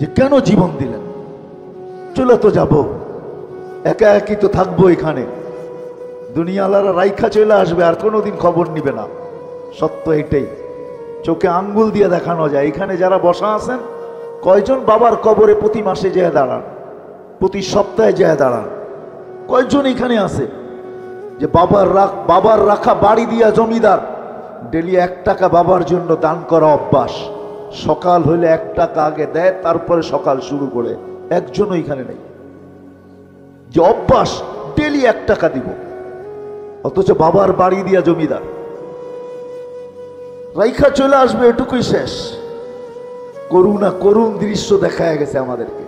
যে কেন জীবন দিলেন? চলে তো যাব, একা একই তো থাকবো এখানে, দুনিয়ালারা রাইখা চলে আসবে, আর কোনোদিন খবর নিবে না। সত্য এটাই, চোখে আঙ্গুল দিয়ে দেখানো যায়। এখানে যারা বসা আছেন, কয়জন বাবার কবরে প্রতি মাসে যেয়ে দাঁড়ান, প্রতি সপ্তাহে যেয়ে দাঁড়ান? কয়জন এখানে আছে যে বাবার রাখা বাড়ি দিয়া জমিদার, ডেলি 1 টাকা বাবার জন্য দান করা অভ্যাস, সকাল হইলে 1 টাকা আগে দেয়, তারপরে সকাল শুরু করে। একজনও এখানে নেই যে অভ্যাস ডেলি 1 টাকা দিব, অথচ বাবার বাড়ি দিয়া জমিদার। রাইখা চলে আসবে, এটুকুই শেষ। করুণ দৃশ্য দেখা গেছে আমাদেরকে।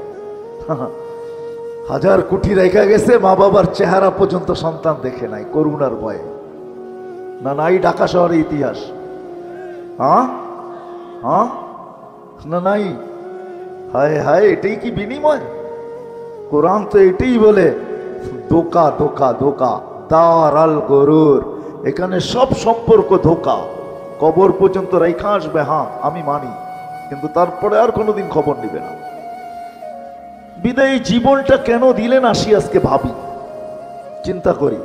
1000 কোটি রাইখা গেছে, মা বাবার চেহারা পর্যন্ত সন্তান দেখে নাই, করুণার ভয়ে। না নাই ঢাকা শহরের ইতিহাস? না নাই? হায় হায়, এটাই কি বিনিময়? কোরআন তো এটাই বলে, ধোকা ধোকা ধোকা, দারাল গরুর। এখানে সব সম্পর্ক ধোকা। কবর পর্যন্ত রাইখা আসবে, হ্যাঁ আমি মানি, কিন্তু তারপরে আর কোনোদিন খবর নিবে না। বিদায়ী জীবনটা কেন দিলেন আসি আজকে ভাবি, চিন্তা করি।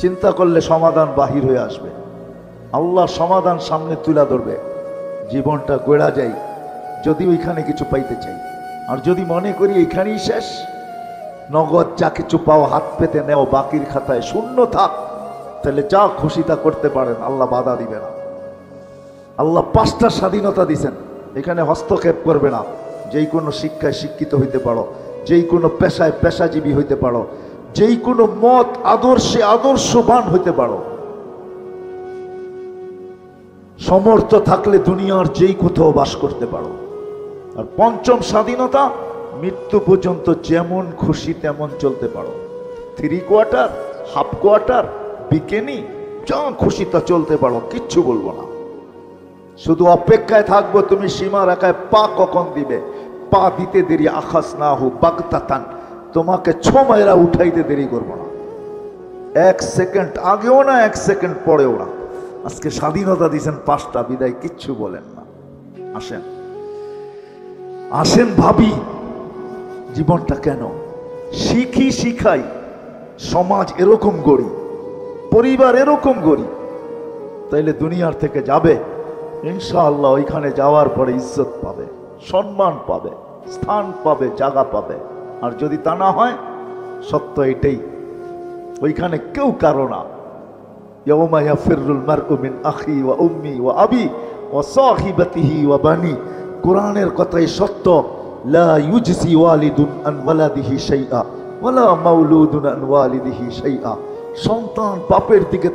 চিন্তা করলে সমাধান বাহির হয়ে আসবে, আল্লাহ সমাধান সামনে তুলে ধরবে। জীবনটা গড়া যায় যদি ওইখানে কিছু পাইতে চাই। আর যদি মনে করি এইখানেই শেষ, নগদ যা কিছু পাও হাত পেতে নেও, বাকির খাতায় শূন্য থাক, তাহলে যা খুশি তা করতে পারেন, আল্লাহ বাধা দিবে না। আল্লাহ 5টা স্বাধীনতা দিছেন, এখানে হস্তক্ষেপ করবে না। যেই কোনো শিক্ষায় শিক্ষিত হইতে পারো, যেই কোনো পেশায় পেশাজীবী হইতে পারো, যেই কোনো মত আদর্শে আদর্শবান হইতে পারো। সমর্থ থাকলে দুনিয়ার যেই কোথাও বাস করতে পারো। আর 5ম স্বাধীনতা, মৃত্যু পর্যন্ত যেমন খুশি তেমন চলতে পারো। 3 কোয়ার্টার, হাফ কোয়ার্টার, বিকেনি, যা খুশি তা চলতে পারো, কিচ্ছু বলবো না। শুধু অপেক্ষায় থাকবো তুমি সীমা রেখায় পা কখন দিবে। পা দিতে দেরি, আখাস না হু বাগতাতান, তোমাকে ছোমাইরা উঠাইতে দেরি করবো না। 1 সেকেন্ড আগেও না, 1 সেকেন্ড পরেও না। আজকে স্বাধীনতা দিয়েছেন 5টা, বিদায় কিচ্ছু বলেন না। আসেন আসেন ভাবি, জীবনটা কেন? শিখাই, সমাজ এরকম গড়ি, পরিবার এরকম গড়ি, তাইলে দুনিয়ার থেকে যাবে ইনশাআল্লাহ। ওইখানে যাওয়ার পরে ইজ্জত পাবে, সম্মান পাবে, স্থান পাবে, জায়গা পাবে। আর যদি তা না হয়, সত্য এটাই, ওইখানে কেউ কারো না। ইয়াউমা ইয়াফিরুল মারউ মিন আখি ওয়া উম্মি ওয়া আবি ওয়া সাহিবাতিহি ওয়া বানি। কোরআনের কথাই সত্য। লা ইউজজি ওয়ালিদুন আন ওয়ালাদিহি শাইআ ওয়ালা মাউলুদুন আন ওয়ালিদিহি শাইআ। সন্তান বাপের দিকে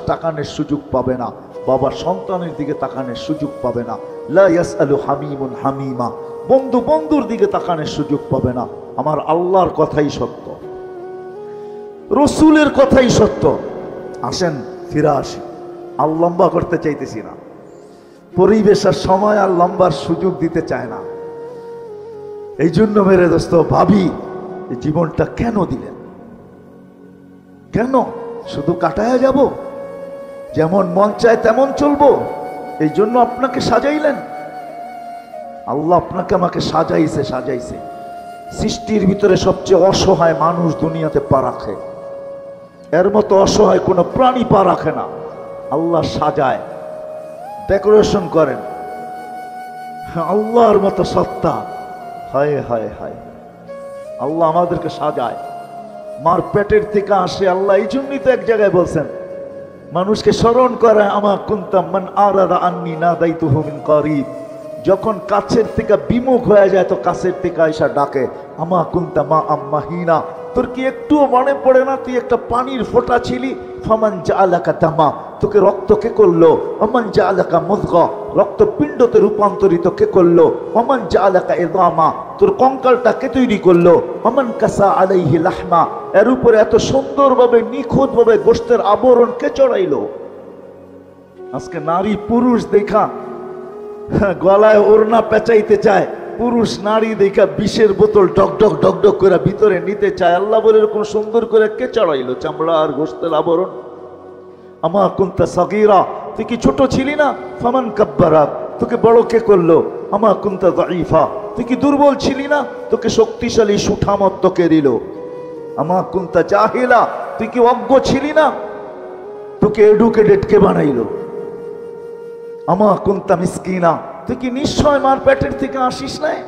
তাকানোর সুযোগ পাবে না, বাবা সন্তানের দিকে তাকানোর সুযোগ পাবে না। লা ইয়াসআলু হামিমুন হামিমা, বন্ধু বন্ধুর দিকে তাকানোর সুযোগ পাবে না। আমার আল্লাহর কথাই সত্য, রসুলের কথাই সত্য। আসেন ফিরে আসি, আর লম্বা করতে চাইতেছি না। পরিবেশের সময় আর লম্বার সুযোগ দিতে চায় না। এই জন্য মেরে দোস্ত ভাবি, এই জীবনটা কেন দিলেন? কেন? শুধু কাটায়া যাব? যেমন মন চায় তেমন চলবো? এই জন্য আপনাকে সাজাইলেন আল্লাহ, আপনাকে আমাকে সাজাইছে। সৃষ্টির ভিতরে সবচেয়ে অসহায় মানুষ দুনিয়াতে পা রাখে, এর মতো অসহায় কোনো প্রাণী পা রাখে না। আল্লাহ সাজায়, ডেকোরেশন করেন। আল্লাহর মতো সত্তা, হায় হায় হায়, আল্লাহ আমাদেরকে সাজায়। মার পেটের থেকে আসে আল্লাহ। এই জন্যই তো এক জায়গায় বলছেন, মানুষকে স্মরণ করে, আমা কুনতাম মান আরাদা আন্নি নাদাইতুহু মিন করিব। যখন কাছের থেকে বিমুখ হয়ে যায় তো কাছের থেকে আয়সা ডাকে, আমা কুনতা মা আম্মাহিনা, তোর কি একটুও মনে পড়ে না তুই একটা পানির ফোঁটা ছিলি? ফামান জাআলাকা দামা, তোকে রক্ত কে করলো? ওমান জাআলাকা মুযগা, রক্তপিণ্ডতে রূপান্তরিত কে করলো? ওমান জাআলাকা ইযামা, তোর কঙ্কালটা কে তৈরি করলো? ওমান কাসা আলাইহি লাহমা, এর উপরে এত সুন্দরভাবে নিখুঁতভাবে গোশতের আবরণ কে চড়াইলো? আজকে নারী পুরুষ দেখা গলায় ওড়না পেঁচাইতে চায়, পুরুষ নারী দেখা বিষের বোতল ডক করে ভিতরে নিতে চায়। আল্লাহ বলে এরকম সুন্দর করে কে চড়াইলো চামড়া আর গোশতের আবরণ? আমা কুনতা সাগীরা, তুই কি ছোট ছিলি না? ফামান কাব্বারাক, তোকে বড় কে করলো? আমা কুনতা যায়ীফা, তুই কি দুর্বল ছিলি না? তোকে শক্তিশালী সুঠামত কে দিল। আমা কুনতা জাহিলা, তুই কি অজ্ঞ ছিলি না? তোকে এডুকেটেড কে বানাইলো। আমা কুনতা মিসকিনা, তুই কি নিশ্চয় মার পেটের থেকে আসিস নাই?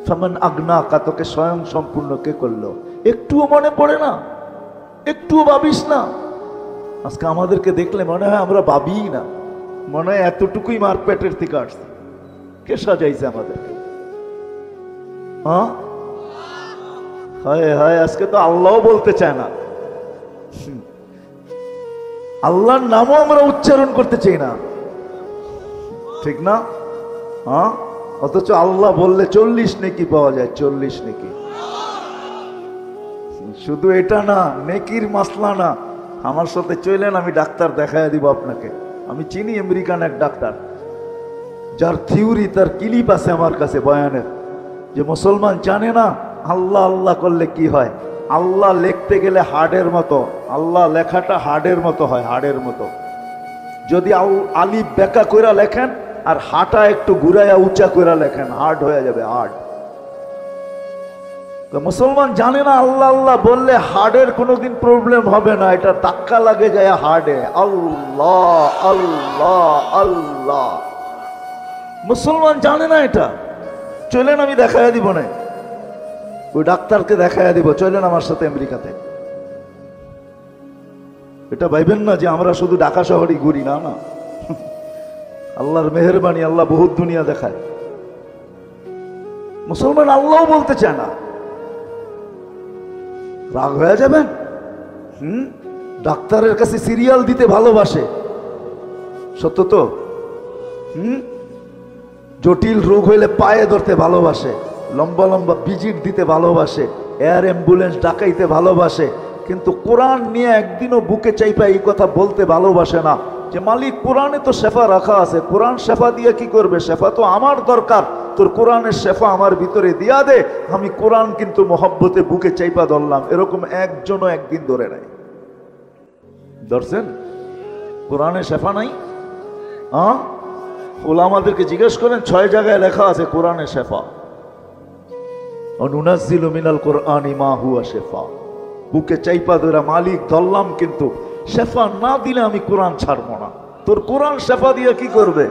ফামান আগনাকা, তোকে স্বয়ং সম্পূর্ণ কে করলো? একটুও মনে পড়ে না? একটুও ভাবিস না? আজকে আমাদেরকে দেখলে মনে হয় আমরা ভাবি না, মনে হয় এতটুকুই মার পেটের থেকে আসছে। কে সাজাইছে আমাদেরকে? হ্যাঁ, হায় হায়, আজকে তো আল্লাহও বলতে চায় না, আল্লাহর নামও আমরা উচ্চারণ করতে চাই না, ঠিক না? হ্যাঁ, অথচ আল্লাহ বললে 40 নেকি পাওয়া যায়, 40 নেকি। শুধু এটা না, নেকির মাসলা না। আমার সাথে চলেন, আমি ডাক্তার দেখায় দিব আপনাকে। আমি চিনি আমেরিকান এক ডাক্তার, যার থিওরি, তার ক্লিপ আছে আমার কাছে বয়ানের, যে মুসলমান জানে না আল্লাহ আল্লাহ করলে কি হয়। আল্লাহ লিখতে গেলে হাড়ের মতো, আল্লাহ লেখাটা হাড়ের মতো হয়, হাড়ের মতো। যদি আলিফ বেকা কইরা লেখেন আর হাঁটা একটু ঘুরাইয়া উঁচা কইরা লেখেন, হার্ড হয়ে যাবে, হার্ড। মুসলমান জানে না আল্লাহ আল্লাহ বললে হার্টের কোনোদিন প্রবলেম হবে না, এটা ধাক্কা লাগে যায় হার্টে। আল্লাহ আল্লাহ আল্লাহ, মুসলমান জানে না এটা। চলেন, আমি দেখাইয়া দিব না, ওই ডাক্তারকে দেখাইয়া দিব। চলেন আমার সাথে আমেরিকাতে। এটা ভাইবেন না যে আমরা শুধু ঢাকা শহরই ঘুরি, না না, আল্লাহর মেহেরবানি, আল্লাহ বহুত দুনিয়া দেখায়। মুসলমান আল্লাহও বলতে চায় না। রাগ হয়ে যাবেন? ডাক্তারের কাছে সিরিয়াল দিতে ভালোবাসে, সত্য তো? জটিল রোগ হইলে পায়ে ধরতে ভালোবাসে, লম্বা লম্বা ভিজিট দিতে ভালোবাসে, এয়ার অ্যাম্বুলেন্স ডাকাইতে ভালোবাসে, কিন্তু কোরআন নিয়ে একদিনও বুকে চাইপা এই কথা বলতে ভালোবাসে না যে মালিক কোরআনে তো শেফা রাখা আছে, কোরআন শেফা দিয়ে কি করবে? শেফা তো আমার দরকার, তোর কোরআনের শেফা আমার ভিতরে দিয়া দে। আমি কোরআন কিন্তু মহব্বতে বুকে চাইপা ধরলাম, এরকম একজনও একদিন ধরে নাই। ধরছেন? কোরআনে শেফা নাই? হ্যাঁ, ওলামাদেরকে জিজ্ঞেস করেন, 6 জায়গায় লেখা আছে কোরআনে শেফা। অনুনাজ্জিলু মিনাল কোরআনি মা হুয়া শেফা। বুকে চাইপা ধরে মালিক ধরলাম, কিন্তু শেফা না দিলে আমি কোরআন ছাড়বো না। তোর কোরআন শেফা দিয়ে কি করবে?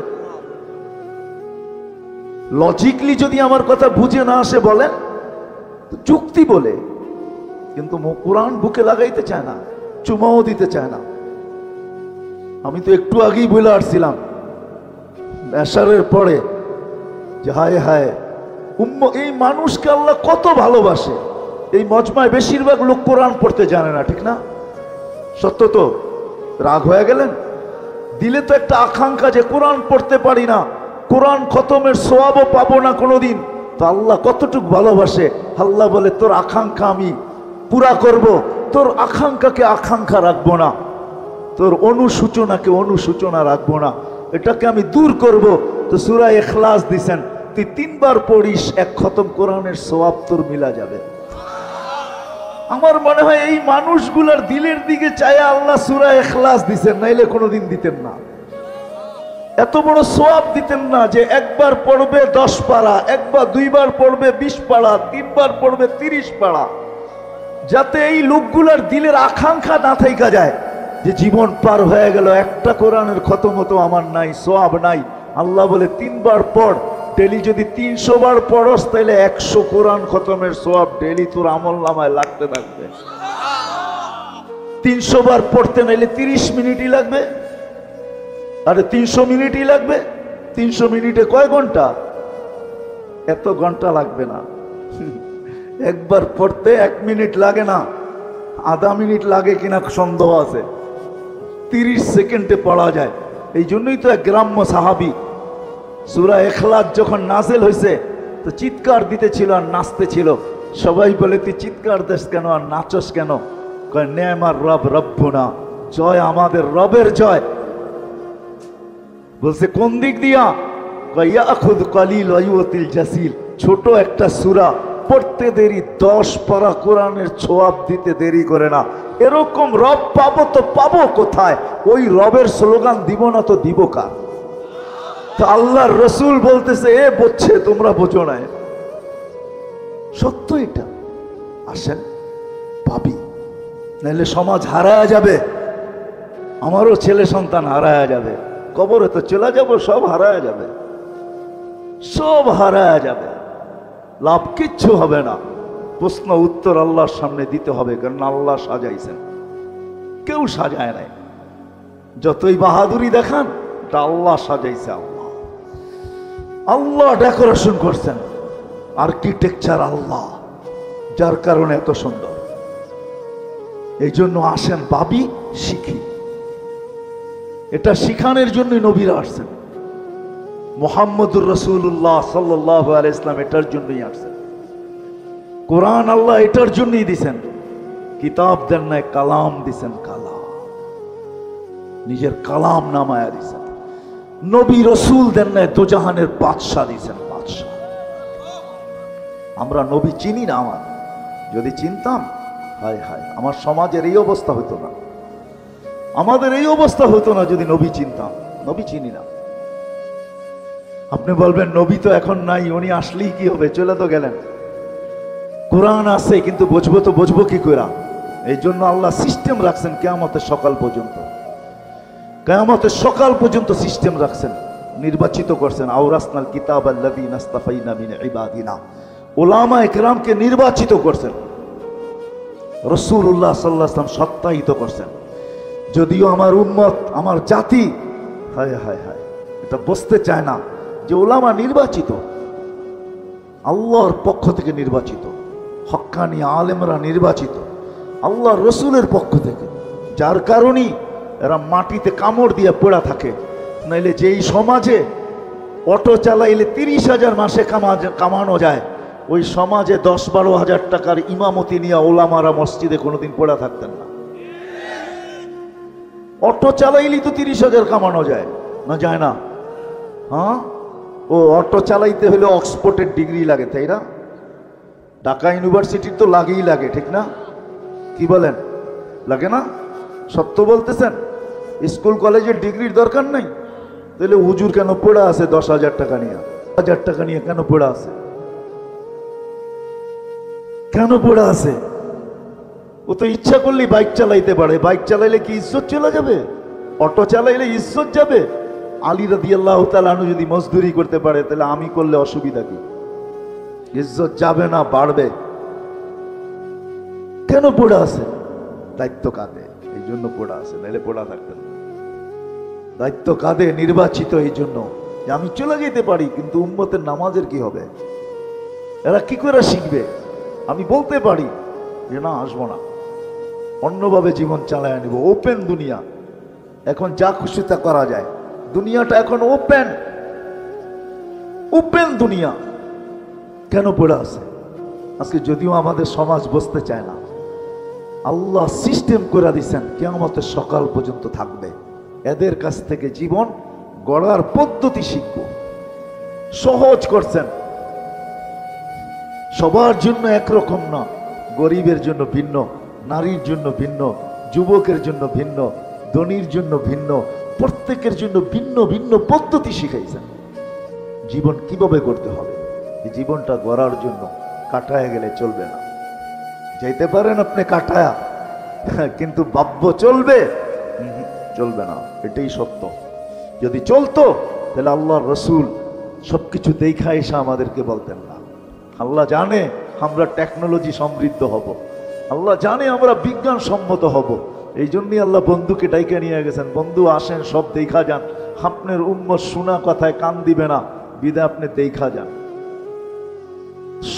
লজিকলি যদি আমার কথা বুঝে না আসে বলেন, যুক্তি বলে, কিন্তু কোরআন বুকে লাগাইতে চায় না, চুমাও দিতে চায় না। আমি তো একটু আগেই বলে আসছিলাম এশারের পরে যে হায় হায় এই মানুষকে আল্লাহ কত ভালোবাসে। এই মজমায় বেশিরভাগ লোক কোরআন পড়তে জানে না, ঠিক না? সত্য তো? রাগ হয়ে গেলেন? দিলে তো একটা আকাঙ্ক্ষা যে কোরআন পড়তে পারি না, কোরআন খতমের সওয়াবও পাবো না কোনোদিন। তো আল্লাহ কতটুকু ভালোবাসে। আল্লাহ বলে তোর আকাঙ্ক্ষা আমি পুরা করব, তোর আকাঙ্ক্ষাকে আকাঙ্ক্ষা রাখবো না, তোর অনুসূচনাকে অনুসূচনা রাখবো না, এটাকে আমি দূর করব। তো সূরা ইখলাস দিছেন, তুই 3 বার পড়িস, 1 খতম কোরআনের সওয়াব তোর মিলা যাবে। আমার মনে হয় এই মানুষগুলার দিলের দিকে চায় আল্লাহ সূরা ইখলাস দিছেন, নাইলে কোনোদিন দিতেন না। এত বড় সওয়াব দিতেন না যে একবার পড়বে 10 পারা, একবার 2 বার পড়বে 20 পারা, 3 বার পড়বে 30 পারা, যাতে এই লোকগুলার দিলের আকাঙ্ক্ষা না থাইকা যায় যে জীবন পার হয়ে গেল, একটা কোরআনের খতম হতো আমার নাই, সওয়াব নাই। আল্লাহ বলে 3 বার পড়। ডেলি যদি 300 বার পড়স তাহলে 100 কোরআন খতমের সওয়াব ডেলি তোর আমল নামায় লাগতে থাকবে। 300 বার পড়তে নাইলে 30 মিনিটই লাগবে, আরে 300 মিনিটই লাগবে। 300 মিনিটে কয় ঘন্টা? এত ঘন্টা লাগবে না। একবার পড়তে 1 মিনিট লাগে না, আধা মিনিট লাগে কিনা সন্দেহ আছে। 30 সেকেন্ডে পড়া যায়। এই জন্যই তো এক গ্রাম্য সাহাবী সূরা ইখলাস যখন নাযিল হয়েছে তো চিৎকার দিতেছিল আর নাচতেছিল। সবাই বলে তুই চিৎকার দিস কেন আর নাচস কেন? কয় নেমার রব রব্বুনা, জয় আমাদের রবের জয়। বলছে কোন দিক দিয়া? কয় ইয়াখুদ কলিল ওয়া ইউতিল জাসিল। ছোট একটা সূরা পড়তে দেরি, 10 পারা কোরআনের সওয়াব দিতে দেরি করে না। এরকম রব পাবো তো পাবো কোথায়? ওই রবের স্লোগান দিব না তো দিব কার? তো আল্লাহর রসুল বলতেছে এ বুঝছে, তোমরা বোঝো না। সত্য এটা। আসেন ভাবি, নাহলে সমাজ হারায় যাবে, আমারও ছেলে সন্তান হারায় যাবে, কবরে তো চলে যাব, সব হারায় যাবে, সব হারায় যাবে, লাভ কিচ্ছু হবে না। প্রশ্ন উত্তর আল্লাহর সামনে দিতে হবে, কারণ আল্লাহ সাজাইছেন, কেউ সাজায় নাই। যতই বাহাদুরি দেখান, তা আল্লাহ সাজাইছে। আল্লাহ আল্লাহ ডেকোরেশন করছেন, আর্কিটেকচার আল্লাহ, যার কারণে এত সুন্দর। এই জন্য আসেন ভাবি, শিখি। এটা শিখানোর জন্যই নবীরা আসছেন। মুহাম্মদুর রাসূলুল্লাহ সাল্লাল্লাহু আলাইহি ইসলাম এটার জন্যই আসছেন। কোরআন আল্লাহ এটার জন্যই দিছেন। কিতাব দেন নাই, কালাম দিছেন, কালাম, নিজের কালাম নামায়া দিছেন। নবী রসুল দেন নাই, দোজাহানের বাদশাহ দিছেন, বাদশাহ। আমরা নবী চিনি না। আমার যদি চিনতাম, হায় হায়, আমার সমাজের এই অবস্থা হতো না, আমাদের এই অবস্থা হতো না যদি নবী চিনতাম। নবী চিনি না। আপনি বলবেন নবী তো এখন নাই, উনি আসলেই কি হবে, চলে তো গেলেন। কোরআন আছে, কিন্তু বুঝবো তো বুঝবো কি করে? এই জন্য আল্লাহ সিস্টেম রাখছেন কিয়ামতের সকাল পর্যন্ত। কিয়ামতের সকাল পর্যন্ত সিস্টেম রাখছেন, নির্বাচিত করছেন। আওরাসনাল কিতাব আল্লাযীনা ইসতাফাইনা মিন ইবাদিনা, উলামা ইকরামকে নির্বাচিত করছেন। রাসূলুল্লাহ সাল্লাল্লাহু আলাইহি ওয়াসাল্লাম সত্যায়িত করছেন। যদিও আমার উম্মত, আমার জাতি, হায় হায় হায়, এটা বুঝতে চায় না যে উলামা নির্বাচিত, আল্লাহর পক্ষ থেকে নির্বাচিত, হক্কানি আলেমরা নির্বাচিত আল্লাহর রসুলের পক্ষ থেকে। যার কারণেই এরা মাটিতে কামড় দিয়ে পড়া থাকে। নাইলে যেই সমাজে অটো চালাইলে 30,000 মাসে কামানো যায়, ওই সমাজে 10-12 হাজার টাকার ইমামতি নিয়ে ওলামারা মসজিদে কোনোদিন পড়া থাকতেন না। অটো চালাইলেই তো 30,000 কামানো যায় না, যায় না? হ্যাঁ, ও অটো চালাইতে হলে অক্সফোর্ডের ডিগ্রি লাগে, তাই না? ঢাকা ইউনিভার্সিটির তো লাগেই লাগে, ঠিক না? কি বলেন, লাগে না? সত্য বলতেছেন? স্কুল কলেজের ডিগ্রির দরকার নাই? তাহলে হুজুর কেন পড়া আছে 10,000 টাকা নিয়ে? 1000 টাকা নিয়ে কেন পড়া আছে? কেন পড়া আছে? ও তো ইচ্ছা করলেই বাইক চালাইতে পারে। বাইক চালাইলে কি ইজ্জত চলে যাবে? অটো চালাইলে ইজ্জত যাবে? আলী রাদিয়াল্লাহু তাআলা আনহু যদি মজদুরি করতে পারে, তাহলে আমি করলে অসুবিধা কি? ইজ্জত যাবে না, বাড়বে। কেন পড়া আছে? দায়িত্ব কাঁধে, এই জন্য পড়া আছে, নাহলে পড়া থাকতেন না। দায়িত্ব কাঁধে, নির্বাচিত এই জন্য যে আমি চলে যেতে পারি, কিন্তু উম্মতের নামাজের কি হবে? এরা কি করে শিখবে? আমি বলতে পারি যে না, আসবো না, অন্যভাবে জীবন চালায় নিব। ওপেন দুনিয়া, এখন যা খুশি তা করা যায়। দুনিয়াটা এখন ওপেন, ওপেন দুনিয়া। কেন পড়ে আছে? আজকে যদিও আমাদের সমাজ বুঝতে চায় না, আল্লাহ সিস্টেম করে দিচ্ছেন কিয়ামতের সকাল পর্যন্ত থাকবে। এদের কাছ থেকে জীবন গড়ার পদ্ধতি শিখব, সহজ করছেন। সবার জন্য একরকম না, গরিবের জন্য ভিন্ন, নারীর জন্য ভিন্ন, যুবকের জন্য ভিন্ন, ধনীর জন্য ভিন্ন, প্রত্যেকের জন্য ভিন্ন ভিন্ন পদ্ধতি শিখাইছেন। জীবন কিভাবে করতে হবে, এই জীবনটা গড়ার জন্য কাটায় গেলে চলবে না। যাইতে পারেন আপনি কাটায়া, কিন্তু ভাব্য চলবে? চলবে না, এটাই সত্য। যদি চলতো তাহলে আল্লাহর রসুল সবকিছু দেখা এসে আমাদেরকে বলতেন না। আল্লাহ জানে আমরা টেকনোলজি সমৃদ্ধ হব, আল্লাহ জানে আমরা বিজ্ঞান সম্মত হব। এই জন্যই আল্লাহ বন্ধুকে ডাইকা নিয়ে গেছেন, বন্ধু আসেন, সব দেখা যান। আপনার উম্মত শোনা কথায় কান দিবে না, বিদায় আপনি দেখা যান।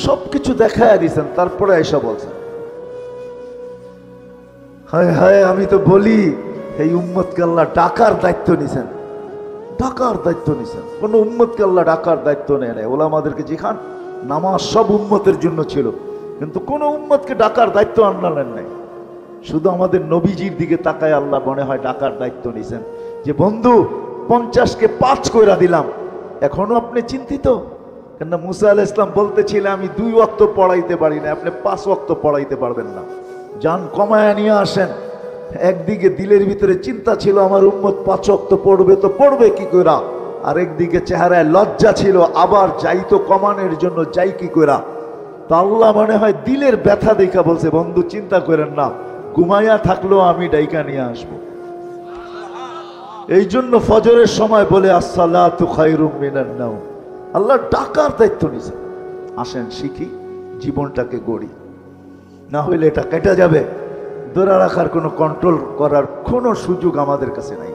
সবকিছু দেখায় দিয়েছেন, তারপরে এসে বলছেন। হায় হায়, আমি তো বলি এই উম্মতকে আল্লাহ ডাকার দায়িত্ব নিছেন, ডাকার দায়িত্ব নিছেন। কোন উম্মতকে আল্লাহ ডাকার দায়িত্ব নেয় নাই। ওলামাদেরকে যেখান নামাজ সব উম্মতের জন্য ছিল, কিন্তু কোন উম্মতকে ডাকার দায়িত্ব আনলেন নাই। শুধু আমাদের নবীজির দিকে তাকায় আল্লাহ মনে হয় ডাকার দায়িত্ব নিছেন, যে বন্ধু 50কে 5 কইরা দিলাম, এখনো আপনি চিন্তিত? কেন মুসা আলাইহিস সালাম বলতেছিলেন আমি 2 ওয়াক্ত পড়াইতে পারি না, আপনি 5 ওয়াক্ত পড়াইতে পারবেন না, যান কমায়া নিয়ে আসেন। একদিকে দিলের ভিতরে চিন্তা ছিল আমার উম্মত 5 ওয়াক্ত পড়বে, তো পড়বে কি কইরা? আরেকদিকে চেহারায় লজ্জা ছিল, আবার যাইতো কমানোর জন্য যাই কি করা। তো আল্লাহ মনে হয় দিলের ব্যথা দেখা বলছে, বন্ধু চিন্তা করেন না, ঘুমাইয়া থাকলেও আমি ডাইকা নিয়ে আসবো। এই জন্য ফজরের সময় বলে আসসালাতু খায়রুম মিনান নাওম। আল্লাহ ডাকার দায়িত্ব নিছে। আসেন শিখি, জীবনটাকে গড়ি, না হইলে এটা কেটে যাবে। ধরে রাখার কোনো কন্ট্রোল করার কোনো সুযোগ আমাদের কাছে নাই।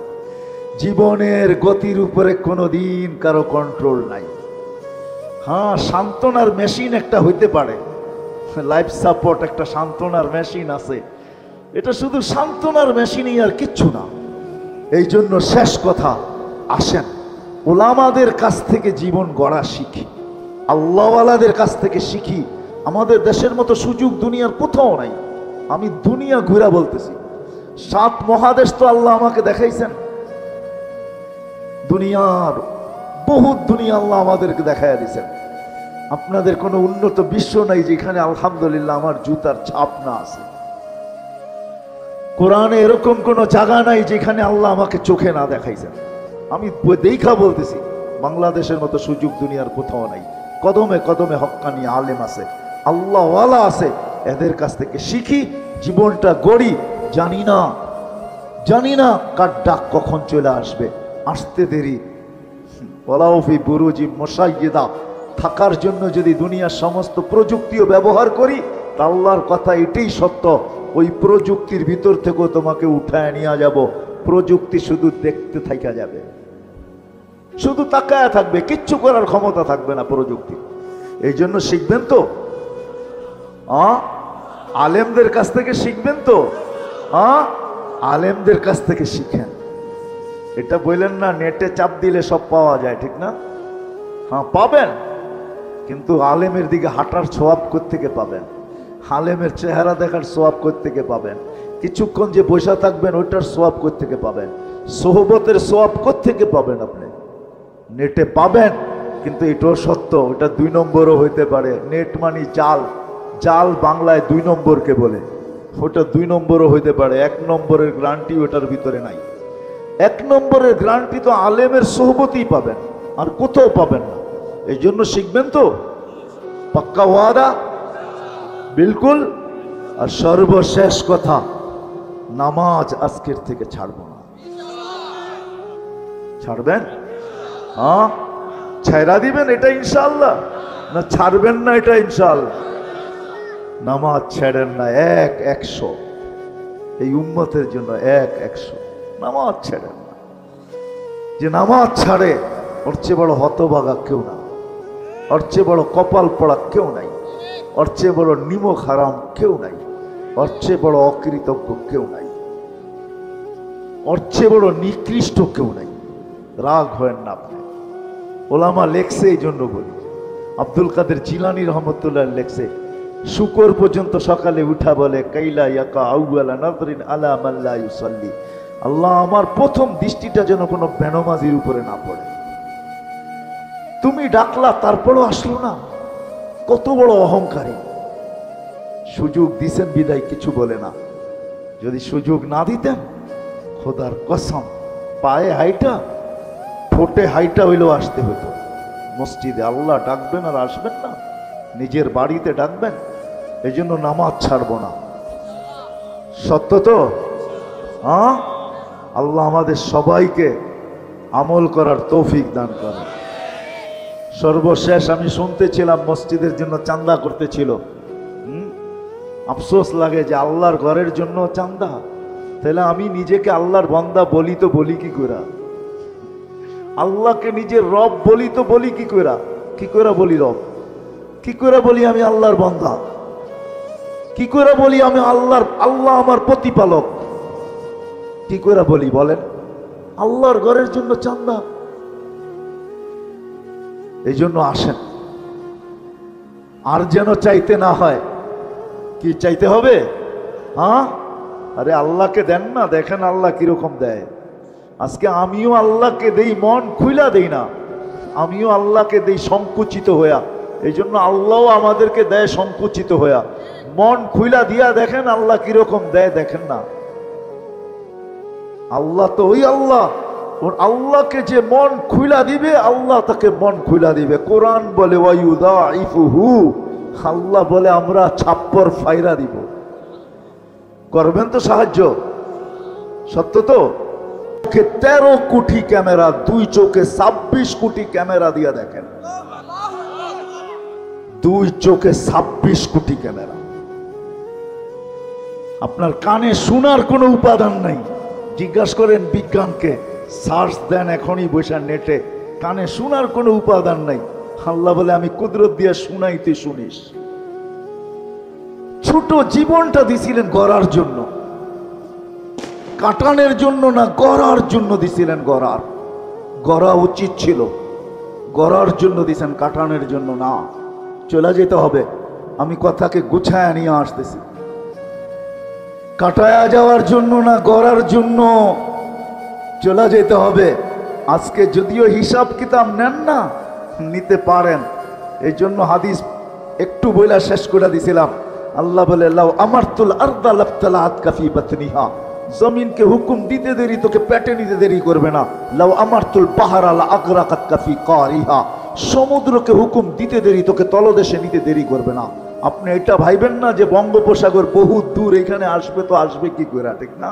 জীবনের গতির উপরে কোনো দিন কারো কন্ট্রোল নাই। হ্যাঁ, সান্ত্বনার মেশিন একটা হইতে পারে, লাইফ সাপোর্ট একটা সান্ত্বনার মেশিন আছে, এটা শুধু সান্ত্বনার মেশিনই, আর কিচ্ছু না। এই জন্য শেষ কথা, আসেন ওলামাদের কাছ থেকে জীবন গড়া শিখি, আল্লাহওয়ালাদের কাছ থেকে শিখি। আমাদের দেশের মতো সুযোগ দুনিয়ার কোথাও নাই। আমি দুনিয়া ঘুরা বলতেছি, 7 মহাদেশ তো আল্লাহ আমাকে দেখাইছেন। দুনিয়ার বহুত দুনিয়া আল্লাহ আমাদেরকে দেখাইয়া দিয়েছেন। আপনাদের কোনো উন্নত বিশ্ব নাই যেখানে আলহামদুলিল্লাহ আমার জুতার ছাপ না আছে। কোরআনে এরকম কোনো জায়গা নাই যেখানে আল্লাহ আমাকে চোখে না দেখাইছেন। আমি দেখা বলতেছি, বাংলাদেশের মতো সুযোগ দুনিয়ার কোথাও নাই। কদমে কদমে হক্কানি আলেম আছে, আল্লাহওয়ালা আছে, এদের কাছ থেকে শিখি, জীবনটা গড়ি। জানি না কার ডাক কখন চলে আসবে, আসতে দেরি। ওয়ালাউফি বুরুজি মুশাইয়্যিদা, থাকার জন্য যদি দুনিয়ার সমস্ত প্রযুক্তিও ব্যবহার করি, তা আল্লাহর কথা এটাই সত্য, ওই প্রযুক্তির ভিতর থেকেও তোমাকে উঠায় নিয়ে যাব। প্রযুক্তি শুধু দেখতে থাকা যাবে, শুধু তাকায় থাকবে, কিচ্ছু করার ক্ষমতা থাকবে না প্রযুক্তি। এই জন্য শিখবেন তো, আলেমদের কাছ থেকে শিখবেন তো, আলেমদের কাছ থেকে শিখেন। এটা বললেন না নেটে চাপ দিলে সব পাওয়া যায়, ঠিক না? হ্যাঁ পাবেন, কিন্তু আলেমের দিকে হাঁটার সোয়াব কোত্থেকে পাবেন? আলেমের চেহারা দেখার সোয়াব কোত্থেকে পাবেন? কিছুক্ষণ যে বসে থাকবেন ওইটার সোয়াব কোত্থেকে পাবেন? সোহবতের সোয়াব কোত্থেকে পাবেন? আপনি নেটে পাবেন, কিন্তু এটাও সত্য, ওটা 2 নম্বরও হইতে পারে। নেট মানি জাল, জাল বাংলায় 2 নম্বরকে বলে। ওটা 2 নম্বরও হইতে পারে, 1 নম্বরের গ্যারান্টি ওটার ভিতরে নাই। 1 নম্বরের গ্যারান্টি তো আলেমের সোহবতই পাবেন, আর কোথাও পাবেন না। এই জন্য শিখবেন তো, পাক্কা ওয়াদা, বিলকুল। আর সর্বশেষ কথা, নামাজ আজকের থেকে ছাড়ব না। ছাড়বেন? হ্যাঁ, ছেড়া দিবেন এটা ইনশাআল্লাহ, না ছাড়বেন না এটা ইনশাআল্লাহ? নামাজ ছেড়েন না, 100 এই উম্মতের জন্য 100 নামাজ ছেড়েন না। যে নামাজ ছাড়ে ওর চেয়ে বড় হতভাগা কেউ না, ওর চেয়ে বড় কপাল পড়া কেউ নাই, ওর চেয়ে বড় নিমক হারাম কেউ নাই, ওর চেয়ে বড় অকৃতজ্ঞ কেউ নাই, ওর চেয়ে বড় নিকৃষ্ট কেউ নাই। রাগ হয় না আপনি। ওলামা লেখছে, এই জন্য বলি, আব্দুল কাদের জিলানী রহমতুল্লাহ লেখছে, শুকর পর্যন্ত সকালে উঠা বলে কাইলা ইয়াকা আউয়ালা নাযরিন আলা মান লা ইউসাল্লি, আল্লাহ আমার প্রথম দৃষ্টিটা যেন কোনো বেনমাজির উপরে না পড়ে। তুমি ডাকলা তারপরও আসলো না, কত বড় অহংকারী। সুযোগ দিছেন বিদায় কিছু বলে না, যদি সুযোগ না দিতেন খোদার কসম পায়ে হাইটা ঠোঁটে হাইটা হইলেও আসতে হতো মসজিদে। আল্লাহ ডাকবেন আর আসবেন না, নিজের বাড়িতে ডাকবেন। এই জন্য নামাজ ছাড়বো না, সত্য তো? হ্যাঁ, আল্লাহ আমাদের সবাইকে আমল করার তৌফিক দান করেন। সর্বশেষ আমি শুনতেছিলাম মসজিদের জন্য চান্দা করতেছিল। আফসোস লাগে যে আল্লাহর ঘরের জন্য চান্দা, তাহলে আমি নিজেকে আল্লাহর বান্দা বলি তো বলি কি করে? আল্লাহকে নিজের রব বলি তো বলি কি করে? কি করে বলি রব? কি করে বলি আমি আল্লাহর বান্দা? কি করে বলি আমি আল্লাহ আমার প্রতিপালক? কি করে বলি বলেন? আল্লাহর ঘরের জন্য চান্দা। এই জন্য আসেন, আর যেন চাইতে না হয়। কি চাইতে হবে? হ্যাঁ, আরে আল্লাহকে দেন না, দেখেন আল্লাহ কিরকম দেয়। আজকে আমিও আল্লাহকে দেই, মন খুইলা দেই না, আমিও আল্লাহকে দেই সংকুচিত হইয়া। এই জন্য আল্লাহও আমাদেরকে দেয় সংকুচিত হইয়া। মন খুইলা দিয়া দেখেন আল্লাহ কিরকম দেয়, দেখেন না। আল্লাহ তো ওই আল্লাহ ওর আল্লাহকে যে মন খুইলা দিবে আল্লাহ তাকে মন খুইলা দিবে। কোরআন বলে ওয়ায়ুদাইফুহু, আল্লাহ বলে আমরা ছাপ্পর ফাইরা দিব। করবেন তো সাহায্য? সত্য তো? 13 কোটি ক্যামেরা, 2 চোখে 26 কোটি ক্যামেরা দিয়া দেখেন। 2 চোখে 26 কোটি ক্যামেরা। আপনার কানে শোনার কোনো উপাদান নাই। জিজ্ঞাসা করেন বিজ্ঞানকে, সার্চ দেন এখনই বসে নেটে, কানে শোনার কোনো উপাদান নাই। আল্লাহ বলে আমি কুদরত দিয়ে শুনাইতে শুনিস। ছোট জীবনটা দিছিলেন গড়ার জন্য, কাটানের জন্য না, গড়ার জন্য দিছিলেন। গড়া উচিত ছিল, গড়ার জন্য দিছেন, কাটানের জন্য না। চলে যেতে হবে, আমি কথাকে গুছায় নিয়ে আসতেছি। কাটায়া যাওয়ার জন্য না, গড়ার জন্য চলে যেতে হবে। আজকে যদিও হিসাব কিতাব নেন না, নিতে পারেন। এই জন্য হাদিস একটু বইলা শেষ করে দিছিলাম। আল্লাহ বলে লাউ আমারতুল আরদা লাফতালাত কাফি বাতনিহা, জমিনকে হুকুম দিতে দেরি তোকে পেটে নিতে দেরি করবে না। লাউ আমারতুল পাহারা লা আগরাকাত কাফি কারিহা, সমুদ্রকে হুকুম দিতে দেরি তোকে তলদেশে নিতে দেরি করবে না। আপনি এটা ভাইবেন না যে বঙ্গোপসাগর বহু দূর, এখানে আসবে তো আসবে কি করে, ঠিক না?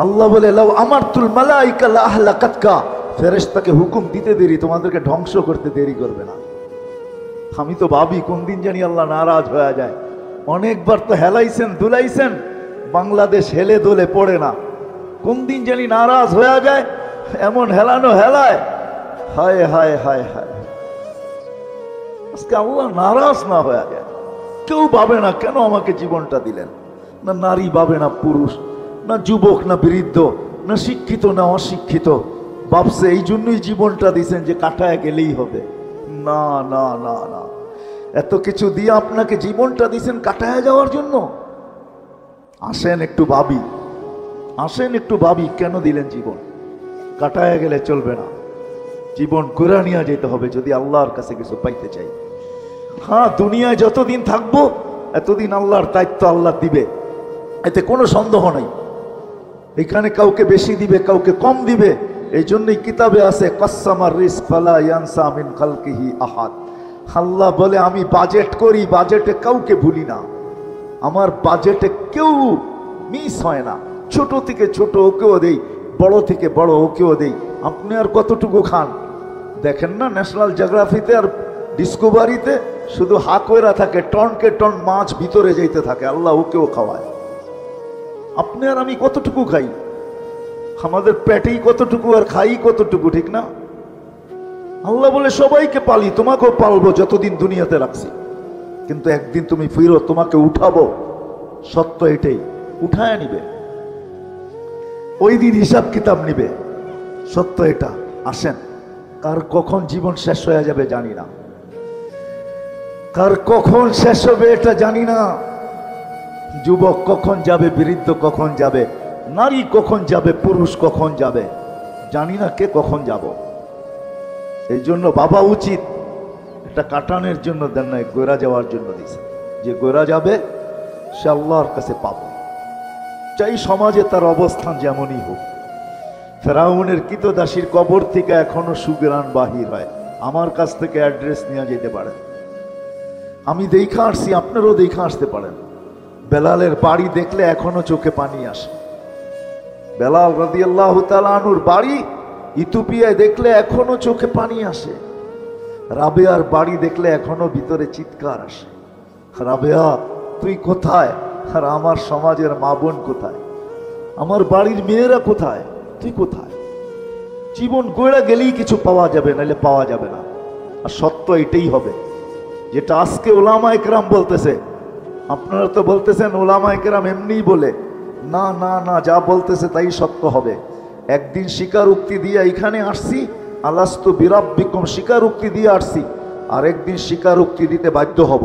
আল্লাহ বলে লাউ আমারতুল মালাইকা লা আহলাকাতকা, ফেরেশতাকে হুকুম দিতে দেরি তোমাদেরকে ধ্বংস করতে দেরি করবে না। আমি তো ভাবি কোন দিন জানি আল্লাহ নারাজ হয়ে যায়। অনেকবার তো হেলাইছেন দুলাইছেন, বাংলাদেশ হেলে দোলে পড়ে না। কোন দিন জানি নারাজ হয়ে যায়, এমন হেলানো হেলায়, হায় হায় হায় হায়। আজকে আল্লাহ নারাজ না হয়ে যায়। কেউ ভাবে না কেন আমাকে জীবনটা দিলেন। না নারী ভাবে, না পুরুষ, না যুবক, না বৃদ্ধ, না শিক্ষিত, না অশিক্ষিত। ভাবছে এই জন্যই জীবনটা দিছেন যে কাটায় গেলেই হবে। না না না না, এত কিছু দিয়ে আপনাকে জীবনটা দিছেন কাটায় যাওয়ার জন্য? আসেন একটু ভাবি, আসেন একটু ভাবি, কেন দিলেন জীবন? কাটায় গেলে চলবে না, জীবন করে নিয়ে যেতে হবে যদি আল্লাহর কাছে কিছু পাইতে চাই। হ্যাঁ, দুনিয়ায় যতদিন থাকবো এতদিন আল্লাহর দায়িত্ব আল্লাহ দিবে, এতে কোনো সন্দেহ নাই। এখানে কাউকে বেশি দিবে, কাউকে কম দিবে। এই জন্যই কিতাবে আছে কাসসামার রিজক ফালা ইয়ানসা মিন খালকিহি আহাদ। আল্লাহ বলে আমি বাজেট করি, বাজেটে কাউকে ভুলি না। আমার বাজেটে কেউ মিস হয় না। ছোট থেকে ছোট ওকেও দেই, বড় থেকে বড় ওকেও দেই। আপনি আর কতটুকু খান দেখেন না, ন্যাশনাল জিওগ্রাফিতে আর ডিসকভারিতে শুধু হাকোয়েরা থাকে, টনকে টন মাছ ভিতরে যাইতে থাকে, আল্লাহ ওকেও খাওয়ায়। আপনি আর আমি কতটুকু খাই, আমাদের পেটেই কতটুকু আর খাই কতটুকু, ঠিক না? আল্লাহ বলে সবাইকে পালি, তোমাকেও পালবো যতদিন দুনিয়াতে রাখছি, কিন্তু একদিন তুমি ফিরো, তোমাকে উঠাবো। সত্য এটাই, উঠায় নিবে, ওই দিন হিসাব কিতাব নিবে। সত্য এটা। আসেন, কার কখন জীবন শেষ হয়ে যাবে জানি না, কার কখন শেষ হবে এটা জানি না। যুবক কখন যাবে, বৃদ্ধ কখন যাবে, নারী কখন যাবে, পুরুষ কখন যাবে, জানি না কে কখন যাব। এই জন্য বাবা উচিত এটা কাটানোর জন্য দেন নাই, গোরা যাওয়ার জন্য দিয়েছে। যে গোরা যাবে সে আল্লাহর কাছে পাবে, চাই সমাজে তার অবস্থান যেমনই হোক। ফেরাউনের কৃতদাসীর কবর থেকে এখনো সুগ্রাণ বাহির হয়। আমার কাছ থেকে অ্যাড্রেস নিয়ে যেতে পারেন, আমি দেখা আসছি, আপনারও দেখা আসতে পারেন। বেলালের বাড়ি দেখলে এখনো চোখে পানি আসে। বেলাল রাদিয়াল্লাহু তাআলা আনহুর বাড়ি ইথিওপিয়ায় দেখলে এখনো চোখে পানি আসে। রাবেয়ার বাড়ি দেখলে এখনো ভিতরে চিৎকার আসে, রাবেয়া তুই কোথায়? আর আমার সমাজের মা বোন কোথায়? আমার বাড়ির মেয়েরা কোথায়? তুই কোথায়? জীবন গড়ে গেলেই কিছু পাওয়া যাবে, নাহলে পাওয়া যাবে না। আর সত্য এটাই হবে, যেটা আজকে ওলামায়ে কেরাম বলতেছে। আপনারা তো বলতেছেন ওলামায়ে কেরাম এমনিই বলে, না না না, যা বলতেছে তাই সত্য হবে। একদিন স্বীকারোক্তি দিয়ে এখানে আসছি, আলাস্তু বিরাব্বিকুম স্বীকারোক্তি দিয়ে আসছি, আর একদিন স্বীকারোক্তি দিতে বাধ্য হব।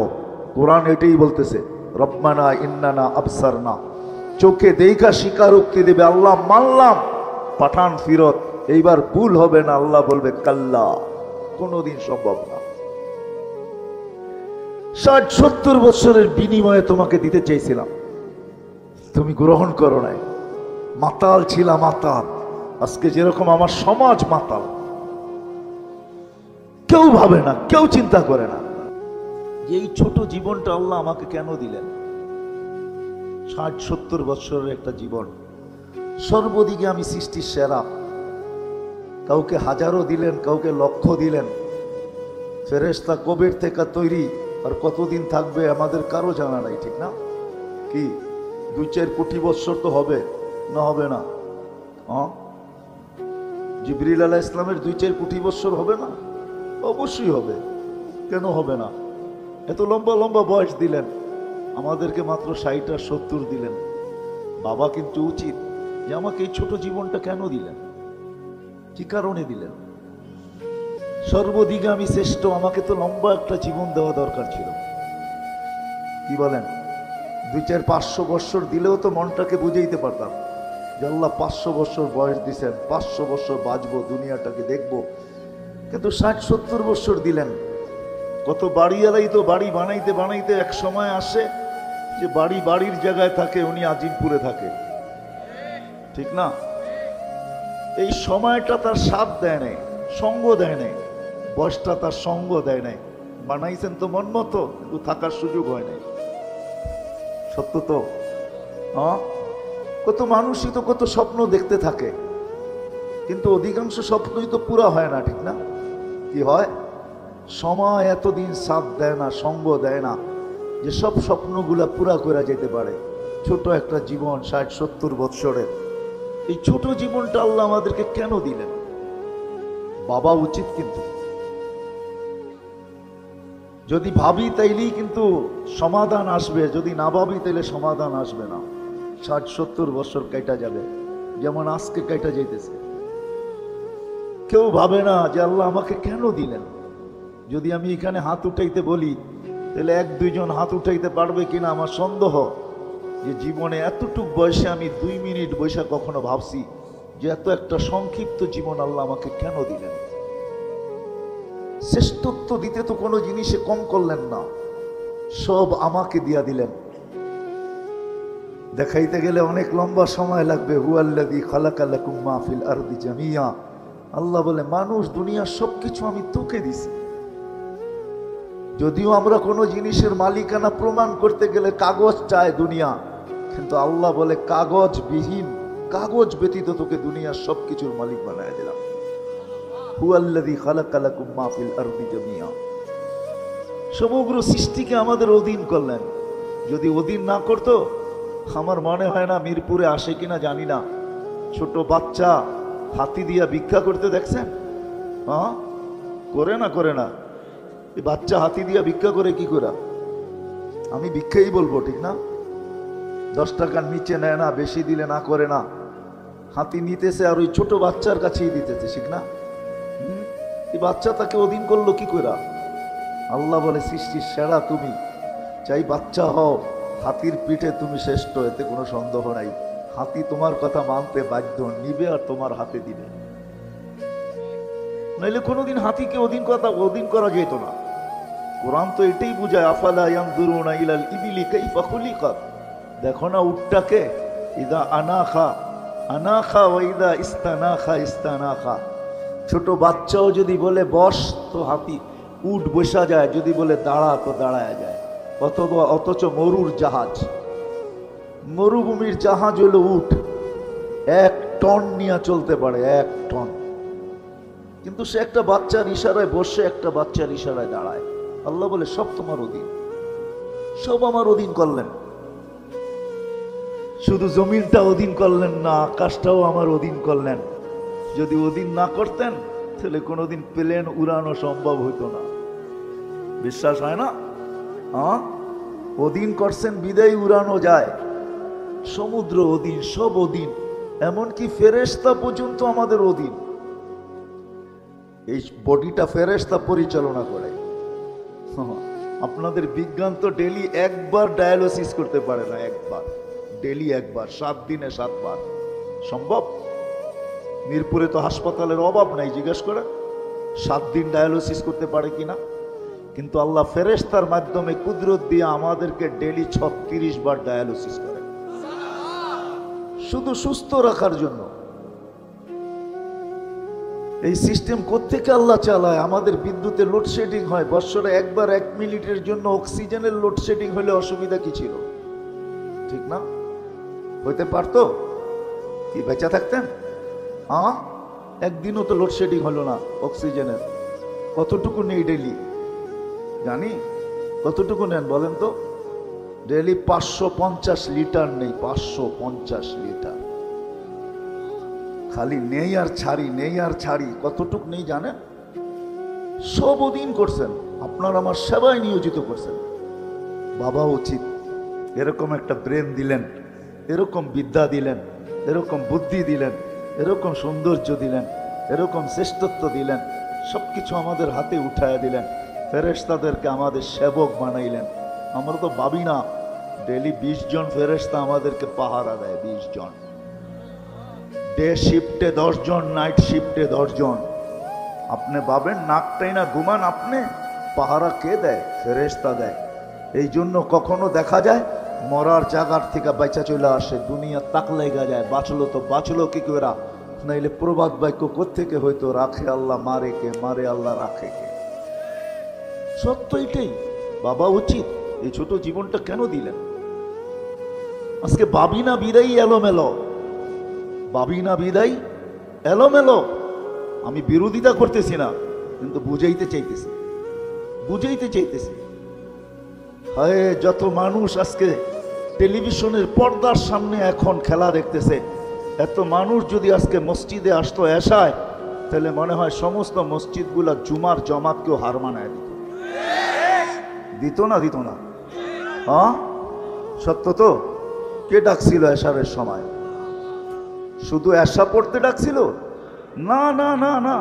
কোরআন এটাই বলতেছে, রব্বানা ইন্নানা আবসারনা, চোখে দেখা স্বীকারোক্তি দেবে, আল্লাহ মানলাম, পাঠান ফিরত, এইবার ভুল হবে না। আল্লাহ বলবে কাল্লা, কোনোদিন সম্ভব না। 60-70 বছরের বিনিময়ে তোমাকে দিতে চেয়েছিলাম, তুমি গ্রহণ করো নাই। মাতাল ছিলাম, মাতাল। আজকে যেরকম আমার সমাজ মাতাল, কেউ ভাবে না, কেউ চিন্তা করে না যে এই ছোট জীবনটা আল্লাহ আমাকে কেন দিলেন। 60-70 বছরের একটা জীবন, সর্বদিকে আমি সৃষ্টির সেরা। কাউকে হাজারও দিলেন, কাউকে লক্ষ দিলেন। ফেরেশতা কবের থেকে তৈরি আর কতদিন থাকবে আমাদের কারো জানা নাই, ঠিক না? কি 2-4 কোটি বছর তো হবে না, হবে না? জিবরিল আলাইহিস ইসলামের 2-4 কোটি বছর হবে না? অবশ্যই হবে, কেন হবে না? এত লম্বা লম্বা বয়স দিলেন, আমাদেরকে মাত্র 60 আর 70 দিলেন। বাবা কিন্তু উচিত যে আমাকে এই ছোট জীবনটা কেন দিলেন, কি কারণে দিলেন? সর্বদিকে আমি শ্রেষ্ঠ, আমাকে তো লম্বা একটা জীবন দেওয়া দরকার ছিল। কি বলেন? 200-500 বছর দিলেও তো মনটাকে বুঝাইতে পারতাম যে আল্লাহ 500 বছর বয়স দিছেন, 500 বছর বাঁচবো, দুনিয়াটাকে দেখবো। কিন্তু 60-70 বছর দিলেন। কত বাড়িওয়ালাই তো বাড়ি বানাইতে বানাইতে এক সময় আসে যে বাড়ির জায়গায় থাকে, উনি আজিমপুরে থাকে, ঠিক না? এই সময়টা তার সাথ দেয় নাই, সঙ্গ দেয় নাই, বয়সটা তার সঙ্গ দেয় নাই। বানাইছেন তো মন মতো, কিন্তু থাকার সুযোগ হয় নাই। সত্য তো? কত মানুষই তো কত স্বপ্ন দেখতে থাকে, কিন্তু অধিকাংশ স্বপ্নই তো পুরা হয় না, ঠিক না? কি হয়? সময় এতদিন সাথ দেয় না, সঙ্গ দেয় না যে সব স্বপ্নগুলা পুরা করে যেতে পারে। ছোট একটা জীবন, 60-70 বৎসরের, এই ছোট জীবনটা আল্লাহ আমাদেরকে কেন দিলেন? বাবা উচিত, কিন্তু যদি ভাবি তাইলেই কিন্তু সমাধান আসবে, যদি না ভাবি তাইলে সমাধান আসবে না। 60-70 বছর কেটে যাবে, যেমন আজকে কেটে যাইতেছে। কেউ ভাবে না যে আল্লাহ আমাকে কেন দিলেন। যদি আমি এখানে হাত উঠাইতে বলি, তাহলে 1-2 জন হাত উঠাইতে পারবে কিনা আমার সন্দেহ। যে জীবনে এতটুক বয়সে আমি 2 মিনিট বৈশা কখনো ভাবছি যে এত একটা সংক্ষিপ্ত জীবন আল্লাহ আমাকে কেন দিলেন। শ্রেষ্ঠত্ব দিতে তো কোনো জিনিসে কম করলেন না, সব আমাকে দিয়া দিলেন। দেখাইতে গেলে অনেক লম্বা সময় লাগবে। হুয়াল্লাযী খালাকা লাকুম মা ফিল আরদি জামিয়া। আল্লাহ বলে মানুষ দুনিয়ার সবকিছু আমি তোকে দিছি। যদিও আমরা কোনো জিনিসের মালিকানা প্রমাণ করতে গেলে কাগজ চায় দুনিয়া, কিন্তু আল্লাহ বলে কাগজবিহীন, কাগজ ব্যতীত তোকে দুনিয়ার সবকিছুর মালিক বানায় দিলাম। হুয়াল্লাযী খালাকা লাকুম মা ফিল আরদি জামিয়া। সমগ্র সৃষ্টিকে আমাদের অধীন করলেন। যদি অধীন না করতো, আমার মনে হয় না মিরপুরে আসে কিনা জানি না, ছোট বাচ্চা হাতি দিয়া ভিক্ষা করতে দেখছেন? করে না, করে না। এই বাচ্চা হাতি দিয়া ভিক্ষা করে কি করে? আমি ভিক্ষাই বলবো, ঠিক না? 10 টাকার নিচে নেয় না, বেশি দিলে না করে না। হাতি নিতেছে আর ওই ছোট বাচ্চার কাছেই দিতেছে, ঠিক না? এই বাচ্চা তাকে অধীন করলো কি করে? আল্লাহ বলে সৃষ্টির সেরা তুমি, চাই বাচ্চা হও, হাতির পিঠে তুমি শ্রেষ্ঠ, এতে কোনো সন্দেহ নাই। হাতি তোমার কথা মানতে বাধ্য, নিবে আর তোমার হাতে দিবে। নাইলে কোনোদিন হাতিকে অধীন করা যেত না। কোরআন তো এটাই বুঝায়, আফালা ইয়ানজুরুনা ইলাল ইবিলি কাইফা খুলিকাত। দেখো না উটটাকে, ইদা আনাখা আনাখা ওয়া ইদা ইস্তানাখা ইস্তানাখা। ছোট বাচ্চাও যদি বলে বস তো হাতি উট বসা যায়, যদি বলে দাঁড়া তো দাঁড়ায় যায়। অথচ মরুর জাহাজ, মরুভূমির জাহাজ হলো উট, 1 টন নিয়ে চলতে পারে, 1 টন। কিন্তু সে একটা বাচ্চার ইশারায় বসে, একটা বাচ্চার ইশারায় দাঁড়ায়। আল্লাহ বলে সব তোমার অধীন, সব আমার অধীন করলেন। শুধু জমিনটা অধীন করলেন না, আকাশটাও আমার অধীন করলেন। যদি অধীন না করতেন তাহলে কোনোদিন প্লেন উড়ানো সম্ভব হতো না। বিশ্বাস হয় না? অধীন করছেন বিদায় উড়ানো যায়। সমুদ্র অধীন, সব অধীন, এমনকি ফেরেশতা পর্যন্ত আমাদের অধীন। এই বডিটা ফেরেশতা পরিচালনা করে। আপনাদের বিজ্ঞান তো ডেলি 1 বার ডায়ালিসিস করতে পারে না, 1 বার, ডেলি 1 বার, 7 দিনে 7 বার সম্ভব? মিরপুরে তো হাসপাতালের অভাব নাই, জিজ্ঞেস করে 7 দিন ডায়ালিসিস করতে পারে কিনা। কিন্তু আল্লাহ ফেরেশতার মাধ্যমে কুদরত দিয়ে আমাদেরকে ডেলি 36 বার ডায়ালিসিস করে। শুধু সুস্থ রাখার জন্য। এই সিস্টেম কোত্থেকে আল্লাহ চালায়? আমাদের বিদ্যুতের লোডশেডিং হয় বৎসরে একবার, 1 মিনিটের জন্য অক্সিজেনের লোডশেডিং হলে অসুবিধা কি ছিল? ঠিক না? হইতে পারতো? কি বেঁচে থাকতেন? একদিনও তো লোডশেডিং হলো না অক্সিজেনের। কতটুকু নেই ডেইলি? জানি কতটুকু নেন বলেন তো? ডেইলি 550 লিটার নেই, 550 লিটার। খালি নেই আর ছাড়ি, নেই আর ছাড়ি। কতটুক নেই জানেন? সব দিন করছেন, আপনার আমার সেবায় নিয়োজিত করছেন। বাবা উচিত এরকম একটা ব্রেন দিলেন, এরকম বিদ্যা দিলেন, এরকম বুদ্ধি দিলেন, এরকম সৌন্দর্য দিলেন, এরকম শ্রেষ্ঠত্ব দিলেন, সবকিছু আমাদের হাতে উঠায় দিলেন। ফেরেশতাদেরকে আমাদের সেবক বানাইলেন। আমরা তো ভাবি না ডেইলি 20 জন ফেরেশতা আমাদেরকে পাহারা দেয়। 20 জন, ডে শিফটে 10 জন, নাইট শিফটে 10 জন। আপনি ভাবেন নাকটাই না ঘুমান, আপনি পাহারা কে দেয়? ফেরেশতা দেয়। এই জন্য কখনো দেখা যায় মরার জায়গার থেকে বাইচা চলে আসে, দুনিয়া তাক লেগা যায়। বাঁচলো তো বাঁচলো কি করে? নাইলে প্রবাদ বাক্য কোত্থেকে হয়তো, রাখে আল্লাহ মারে কে, মারে আল্লাহ রাখে কে। সত্য এটাই। বাবা উচিত এই ছোট জীবনটা কেন দিলেন? আজকে ভাবি না বিদায় এলোমেলো, ভাবি না বিদায় এলোমেলো। আমি বিরোধিতা করতেছি না, কিন্তু বুঝাইতে চাইতেছি, বুঝাইতে চাইতেছি। হায়, যত মানুষ আজকে টেলিভিশনের পর্দার সামনে এখন খেলা দেখতেছে, এত মানুষ যদি আজকে মসজিদে আসতো এশায়, তাহলে মনে হয় সমস্ত মসজিদগুলা জুমার জমাতকেও হার মানায় দিত। দিত না? দিত না? হ্যাঁ, সত্য তো। কে ডাকছিল এশারের সময়? শুধু এশা পড়তে ডাকছিল? না না না না,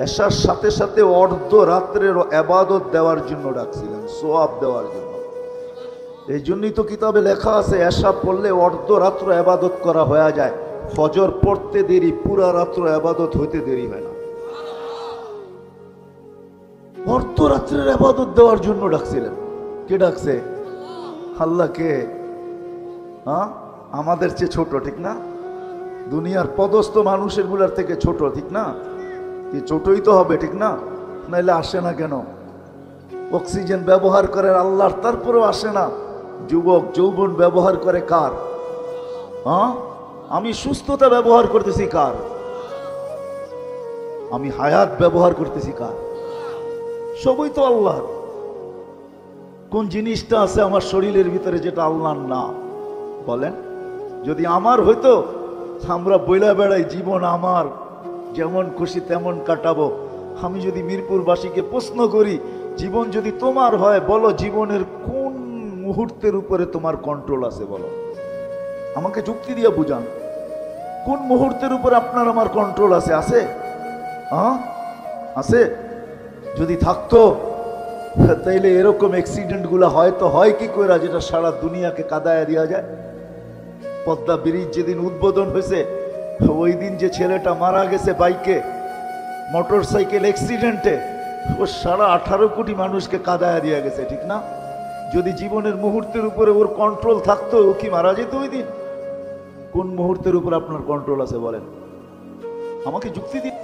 এশার সাথে সাথে অর্ধ রাত্রের ইবাদত দেওয়ার জন্য ডাকছিলেন, সোয়াব দেওয়ার জন্য। এই জন্যই তো কিতাবে লেখা আছে এশা পড়লে অর্ধ রাত্র ইবাদত করা হয়ে যায়। ফজর পড়তে দেরি, পুরা রাত্র ইবাদত হইতে দেরি হয় না। অর্ধ রাত্রের ইবাদত দেওয়ার জন্য ডাকছিলেন। কে ডাকছে? আল্লাহকে। হ্যাঁ, আমাদের চেয়ে ছোট, ঠিক না? দুনিয়ার পদস্থ মানুষের গুলার থেকে ছোট, ঠিক না? কি ছোটই তো হবে, ঠিক না? নাইলে আসে না কেন? অক্সিজেন ব্যবহার করে আল্লাহর, তারপরেও আসে না। যুবক যৌবন ব্যবহার করে কার? হ্যাঁ, আমি সুস্থতা ব্যবহার করতেছি কার? আমি হায়াত ব্যবহার করতেছি কার? সবই তো আল্লাহর। কোন জিনিসটা আছে আমার শরীরের ভিতরে যেটা আল্লাহর না? বলেন। যদি আমার হইতো, আমরা বইলা বেড়াই জীবন আমার, যেমন খুশি তেমন কাটাবো। আমি যদি মিরপুরবাসীকে প্রশ্ন করি, জীবন যদি তোমার হয়, বলো জীবনের কোন মুহূর্তের উপরে তোমার কন্ট্রোল আছে? বলো, আমাকে যুক্তি দিয়ে বুঝান। কোন মুহূর্তের উপরে আপনার আমার কন্ট্রোল আছে? আছে? হ্যাঁ, আছে। যদি থাকতো তাইলে এরকম অ্যাক্সিডেন্ট গুলা হয়তো হয় কি করে, যেটা সারা দুনিয়াকে কাদায় দেওয়া যায়। পদ্মা ব্রিজ যেদিন উদ্বোধন হয়েছে, ওই দিন যে ছেলেটা মারা গেছে বাইকে, মোটর সাইকেল অ্যাক্সিডেন্টে, ও সারা 18 কোটি মানুষকে কাদায় দিয়ে গেছে, ঠিক না? যদি জীবনের মুহূর্তের উপরে ওর কন্ট্রোল থাকতো, ও কি মারা যেত ওই দিন? কোন মুহূর্তের উপর আপনার কন্ট্রোল আছে বলেন? আমাকে যুক্তি দিন।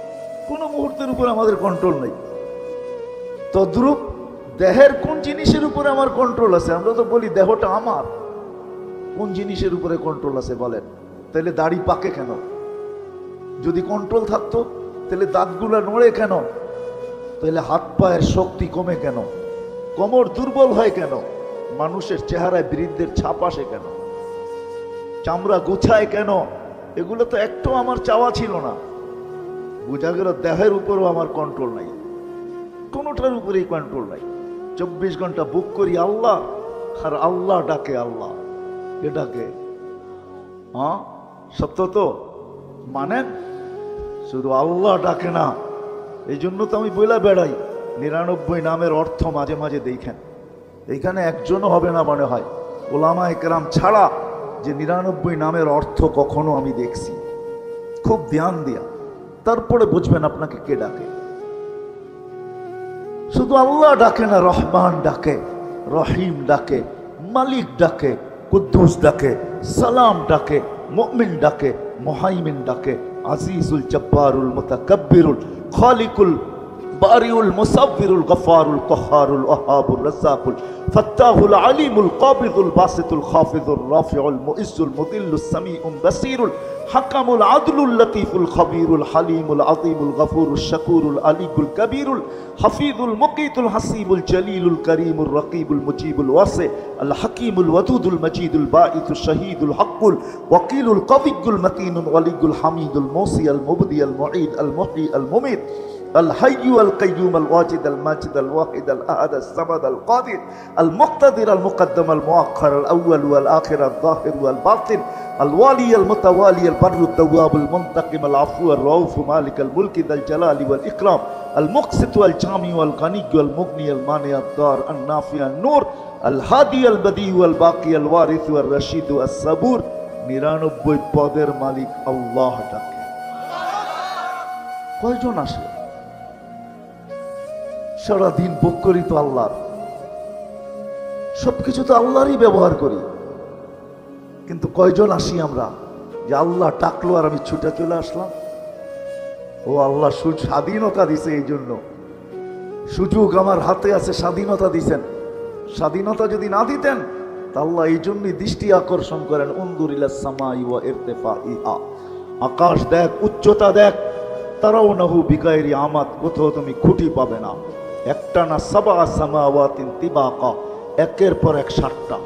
কোন মুহূর্তের উপর আমাদের কন্ট্রোল নেই। তদ্রূপ দেহের কোন জিনিসের উপরে আমার কন্ট্রোল আছে? আমরা তো বলি দেহটা আমার। কোন জিনিসের উপরে কন্ট্রোল আছে বলেন? তাহলে দাড়ি পাকে কেন? যদি কন্ট্রোল থাকতো তাহলে দাঁতগুলা নড়ে কেন? তাহলে হাত পায়ের শক্তি কমে কেন? কোমর দুর্বল হয় কেন? মানুষের চেহারায় বৃদ্ধের ছাপ আসে কেন? চামড়া গুছায় কেন? এগুলো তো একটু আমার চাওয়া ছিল না। বোঝা গেল দেহের উপরও আমার কন্ট্রোল নাই, কোনোটার উপরেই কন্ট্রোল নাই। 24 ঘন্টা বুক করি আল্লাহ, আর আল্লাহ ডাকে আল্লাহ। কে ডাকে? হ্যাঁ, সত্য তো মানেন? শুধু আল্লাহ ডাকে না। এই জন্য তো আমি বইলা বেড়াই 99 নামের অর্থ মাঝে মাঝে দেখেন। এইখানে একজনও হবে না মনে হয় ওলামায়ে কেরাম ছাড়া যে 99 নামের অর্থ কখনো আমি দেখছি। খুব ধ্যান দিয়া তারপরে বুঝবেন আপনাকে কে ডাকে। শুধু আল্লাহ ডাকে না, রহমান ডাকে, রহিম ডাকে, মালিক ডাকে, কুদ্দুস ডাকে, সালাম ডাকে, মুমিন ডাকে, মুহাইমিন ডাকে, আজিজুল জব্বারুল মুতাকাব্বিরুল খালিকুল বারিউল মুসাব্বিরুল গফারুল কহারুল ওয়াহাবুর রাজ্জাকুল ফাত্তাহুল আলিমুল কাবিদুল বাসিতুল খাফিজুর রাফিউল মুইজ্জুল মুদিল্লুস সামিউল বাসীরুল হাকামুল আদলুল লতীফুল খবীরুল হালিমুল আযীমুল গফুরুশ শাকুরুল আলিকুল কবীরুল হাফিজুল মুকীতুল হাসিবুল জলিলুল করিমুর রকিবুল মুজিবুল ওয়াসি আল হাকিমুল ওয়াদুদুল মজিদুল বাঈসুশ শহীদুল হকুল ওয়াকিলুল কবিয়্যুল মতিনুল ওয়ালিয়ুল হামিদুল মুসি আল মুবদি আল মুঈদ আল মুহয়ি আল মুমীত الحي القيوم الواجد الماجد الواحد الأحد الصمد القادر المقتدر المقدم المؤخر الأول والآخر الظاهر والباطن الوالي المتوالي البر التواب المنتقم العفو الرؤوف مالك الملك ذا الجلال والإكرام المقسط والجامع والغني والمغني المانع الضار النافع النور الهادي البديع والباقي الوارث والرشيد الصبور 99 পদের মালিক আল্লাহ ডাকে। কয়জন আসে? সারাদিন ভোগ করি তো আল্লাহর, সবকিছু তো আল্লাহরই ব্যবহার করি, কিন্তু কয়জন আসি আমরা যে আল্লাহ ডাকলো আর আমি ছুটে চলে আসলাম? ও আল্লাহ স্বাধীনতা দিছে, এই জন্য সুযোগ আমার হাতে আছে, স্বাধীনতা দিছেন। স্বাধীনতা যদি না দিতেন তা আল্লাহ এই জন্যই দৃষ্টি আকর্ষণ করেন, উনজুর ইলাস সামাই ওয়া ইরতিফাইহা, আকাশ দেখ, উচ্চতা দেখ, তারাউনাহু বিগাইরি আমাদ, কোথাও তুমি খুঁটি পাবে না। একটা না সাবা সামাওয়াতিন তিবাকা, একের পর এক 7টা,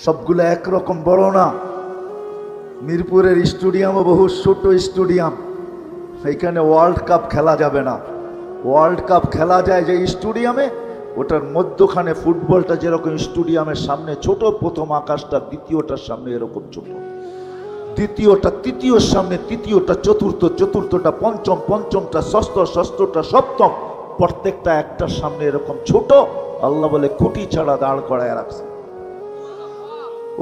সবগুলো একরকম বড় না। মিরপুরের স্টেডিয়ামও বহু ছোট স্টেডিয়াম, এইখানে ওয়ার্ল্ড কাপ খেলা যাবে না। ওয়ার্ল্ড কাপ খেলা যায় যে স্টেডিয়ামে, ওটার মধ্যখানে ফুটবলটা যেরকম স্টেডিয়ামের সামনে ছোট, প্রথম আকাশটা দ্বিতীয়টার সামনে এরকম ছোট, দ্বিতীয়টা তৃতীয়র সামনে তৃতীয়টা চতুর্থ, চতুর্থটা পঞ্চম, পঞ্চমটা ষষ্ঠ, ষষ্ঠটা সপ্তম, প্রত্যেকটা একটার সামনে এরকম ছোট। আল্লাহ বলে খুঁটি ছাড়া দাঁড় করায় রাখছে।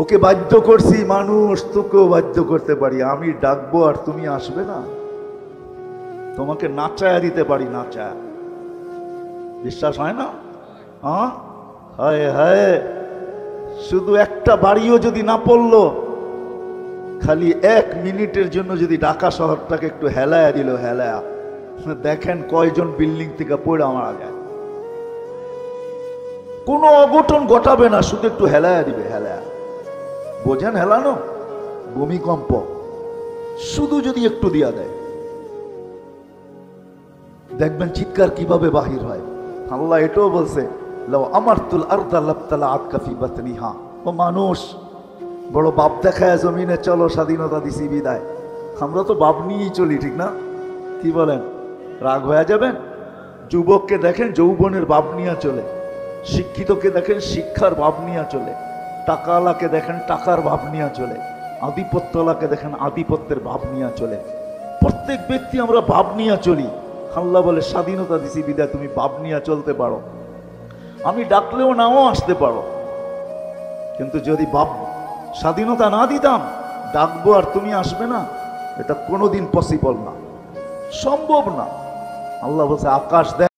ওকে বাধ্য করছি, মানুষ তোকেও বাধ্য করতে পারি, আমি ডাকবো আর তুমি আসবে না। তোমাকে নাচায়া দিতে পারি, নাচায়া। বিশ্বাস হয় না? হ্যাঁ, হায় হায়, শুধু একটা বাড়িও যদি না পড়লো, খালি 1 মিনিটের জন্য যদি ঢাকা শহরটাকে একটু হেলায়া দিল, হেলায়া, দেখেন কয়জন বিল্ডিং থেকে পড়ে মারা যায়। কোনো অঘটন ঘটাবে না, শুধু একটু হেলায়া দিবে, হেলায়া। বোঝেন হেলানো? ভূমিকম্প শুধু যদি একটু দিয়া দেয়, দেখবেন চিৎকার কিভাবে বাহির হয়। আল্লাহ এটাও বলছে, লাউ আমারতুল আরদা লাবতালাআত কাফি বাতনিহা, ও মানুষ, বড় বাপ দেখায় জমিনে চলো, স্বাধীনতা দিছি বিদায়। আমরা তো বাপ নিয়েই চলি, ঠিক না? কি বলেন? রাগ হয়ে যাবেন? যুবককে দেখেন যৌবনের বাপ নিয়ে চলে, শিক্ষিতকে দেখেন শিক্ষার বাপ নিয়ে চলে, টাকাওয়ালাকে দেখেন টাকার ভাব নিয়ে চলে, আধিপত্যওয়ালাকে দেখেন আধিপত্যের ভাব নিয়ে চলে। প্রত্যেক ব্যক্তি আমরা ভাব নিয়ে চলি। আল্লাহ বলে স্বাধীনতা দিছি বিদায় তুমি ভাব নিয়ে চলতে পারো, আমি ডাকলেও নাও আসতে পারো। কিন্তু যদি ভাব স্বাধীনতা না দিতাম, ডাকবো আর তুমি আসবে না, এটা কোনোদিন পসিবল না, সম্ভব না। আল্লাহ বলছে আকাশ দেখ,